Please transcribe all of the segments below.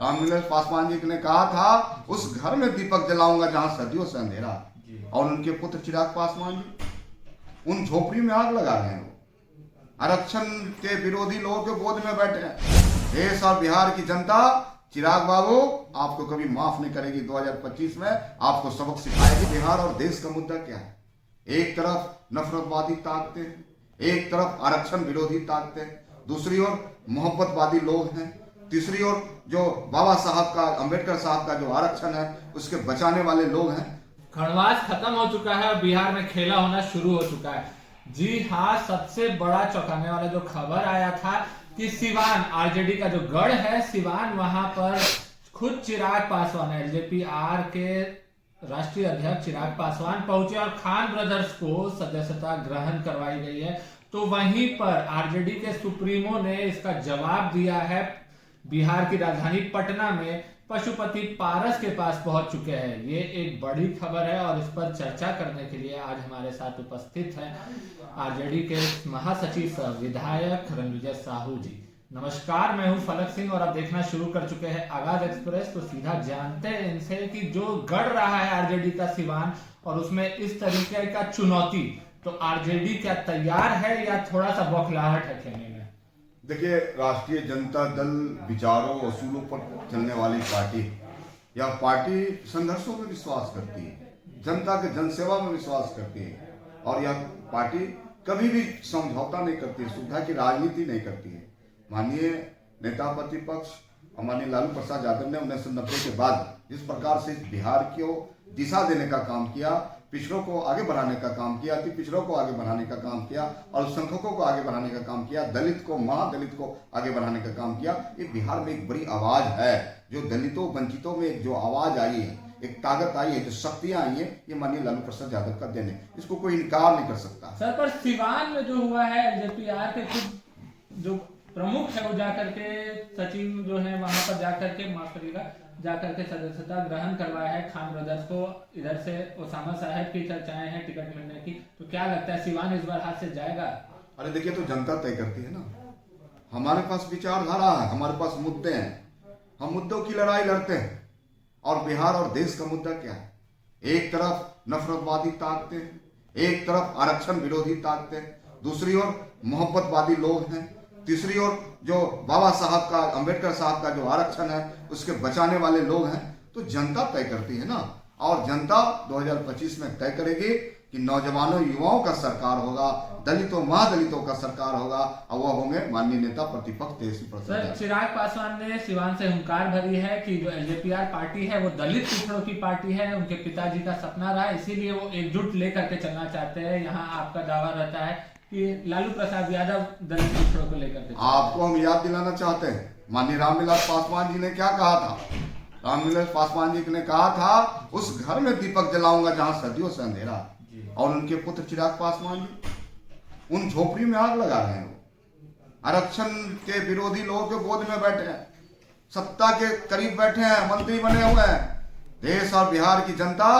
रामविलास पासवान जी ने कहा था उस घर में दीपक जलाऊंगा जहां सदियों से अंधेरा, और उनके पुत्र चिराग पासवान जी उन झोपड़ी में आग लगा रहे हैं। आरक्षण के विरोधी लोगों के गोद में बैठे हैं। देश और बिहार की जनता चिराग बाबू आपको कभी माफ नहीं करेगी। 2025 में आपको सबक सिखाएगी। बिहार और देश का मुद्दा क्या है? एक तरफ नफरतवादी ताकतें हैं, एक तरफ आरक्षण विरोधी ताकतें हैं, दूसरी ओर मोहब्बतवादी लोग हैं, तीसरी ओर जो बाबा साहब का, अंबेडकर साहब का जो आरक्षण है उसके बचाने वाले लोग हैं। खंडवास खत्म हो चुका है और बिहार में खेला होना शुरू हो चुका है। जी हाँ, सबसे बड़ा चौंकाने वाला जो खबर आया था कि सिवान आरजेडी का जो गढ़ है सिवान, वहां पर खुद चिराग पासवान एलजेपी-आर के राष्ट्रीय अध्यक्ष चिराग पासवान पहुंचे और खान ब्रदर्स को सदस्यता ग्रहण करवाई गई है। तो वहीं पर आरजेडी के सुप्रीमो ने इसका जवाब दिया है। बिहार की राजधानी पटना में पशुपति पारस के पास पहुंच चुके हैं। ये एक बड़ी खबर है और इस पर चर्चा करने के लिए आज हमारे साथ उपस्थित हैं आरजेडी के महासचिव सह विधायक रणविजय साहू जी। नमस्कार, मैं हूं फलक सिंह और आप देखना शुरू कर चुके हैं आगाज एक्सप्रेस। तो सीधा जानते हैं इनसे कि जो गढ़ रहा है आरजेडी का सिवान और उसमें इस तरीके का चुनौती, तो आरजेडी क्या तैयार है या थोड़ा सा बौखलाहट है खेलने में? देखिए, राष्ट्रीय जनता दल विचारों असूलों पर चलने वाली पार्टी, यह पार्टी संघर्षों में विश्वास करती है, जनता के जनसेवा में विश्वास करती है, और यह पार्टी कभी भी समझौता नहीं करती है, सुविधा की राजनीति नहीं करती है। माननीय नेता प्रतिपक्ष माननीय लालू प्रसाद यादव ने 1990 के बाद जिस प्रकार से बिहार को दिशा देने का काम किया, पिछड़ों को आगे बढ़ाने का काम किया, अति पिछड़ों को आगे बढ़ाने का काम किया, अल्पसंख्यकों को आगे बढ़ाने का काम किया, दलित को, महादलित को आगे बढ़ाने का काम किया, ये बिहार में एक बड़ी आवाज है। जो दलितों वंचितों में एक जो आवाज आई है, एक ताकत आई है, जो शक्तियां आई है, ये माननीय लालू प्रसाद यादव का देन है, इसको कोई इनकार नहीं कर सकता। सर, पर सिवान में जो हुआ है, एलजेपी-आर के खुद जो प्रमुख है वो जाकर के सचिव जो है वहां पर जाकर के, माफ करिएगा, जाकर के सदस्यता ग्रहण करवाया है खान ब्रदर्स को। इधर से ओसामा साहब की चर्चाएं हैं टिकट मिलने की, तो क्या लगता है सिवान इस बार हाथ से जाएगा? अरे देखिए, तो जनता तय करती है ना। हमारे पास विचारधारा है, हमारे पास मुद्दे हैं, हम मुद्दों की लड़ाई लड़ते हैं। और बिहार और देश का मुद्दा क्या है? एक तरफ नफरतवादी ताकतें हैं, एक तरफ आरक्षण विरोधी ताकतें, दूसरी ओर मोहब्बतवादी लोग हैं, तीसरी ओर जो बाबा साहब का, अंबेडकर साहब का जो आरक्षण है उसके बचाने वाले लोग हैं। तो जनता तय करती है ना, और जनता 2025 में तय करेगी कि नौजवानों युवाओं का सरकार होगा, दलितों महादलितों का सरकार होगा, और वह होंगे माननीय नेता प्रतिपक्ष तेजस्वी प्रसाद। चिराग पासवान ने सिवान से हुंकार भरी है कि जो एलजेपी-आर पार्टी है वो दलित पिछड़ों की पार्टी है, उनके पिताजी का सपना रहा, इसीलिए वो एकजुट लेकर के चलना चाहते हैं। यहाँ आपका दावा रहता है कि लालू प्रसाद यादव दलित पिछड़ों को लेकर, आपको हम याद दिलाना चाहते हैं माननीय रामविलास पासवान जी ने क्या कहा था। रामविलास पासवान जी ने कहा था उस घर में दीपक जलाऊंगा जहां सदियों से अंधेरा, और उनके पुत्र चिराग पासवान जी उन झोपड़ी में आग लगा रहे हैं। आरक्षण के विरोधी लोगों के गोद में बैठे हैं, सत्ता के करीब बैठे हैं, मंत्री बने हुए हैं। देश और बिहार की जनता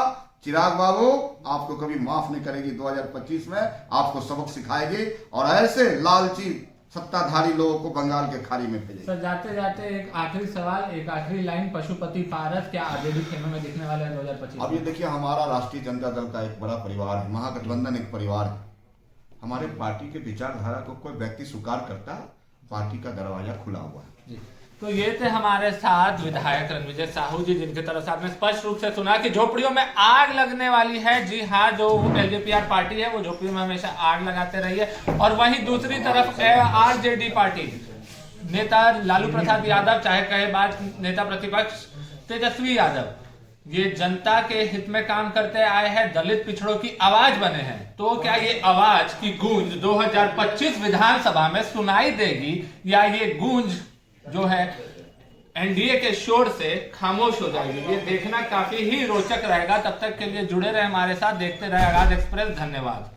चिराग बाबू आपको कभी माफ नहीं करेगी। 2025 में आपको सबक सिखाएगी और ऐसे लालची सत्ताधारी लोगों को बंगाल के खाड़ी में भेजेगी। सर, जाते जाते एक आखिरी सवाल, एक आखिरी लाइन, पशुपति पारस क्या आरजेडी खेलों में दिखने वाले हैं 2025? अब ये देखिए, हमारा राष्ट्रीय जनता दल का एक बड़ा परिवार है, महागठबंधन एक परिवार है। हमारे पार्टी के विचारधारा को कोई व्यक्ति स्वीकार करता है, पार्टी का दरवाजा खुला हुआ है जी। तो ये थे हमारे साथ विधायक रणविजय साहू जी, जिनकी तरफ से आपने स्पष्ट रूप से सुना कि झोपड़ियों में आग लगने वाली है। जी हाँ, जो एलजेपी-आर पार्टी है वो झोपड़ियों में हमेशा आग लगाते रही है। और वहीं दूसरी तरफ आरजेडी पार्टी, नेता लालू प्रसाद यादव, चाहे कहे बात नेता प्रतिपक्ष तेजस्वी यादव, ये जनता के हित में काम करते आए हैं, दलित पिछड़ों की आवाज बने हैं। तो क्या ये आवाज की गूंज 2025 विधानसभा में सुनाई देगी, या ये गूंज जो है एनडीए के शोर से खामोश हो जाएगी? ये देखना काफी ही रोचक रहेगा। तब तक के लिए जुड़े रहे हमारे साथ, देखते रहे आगाज एक्सप्रेस। धन्यवाद।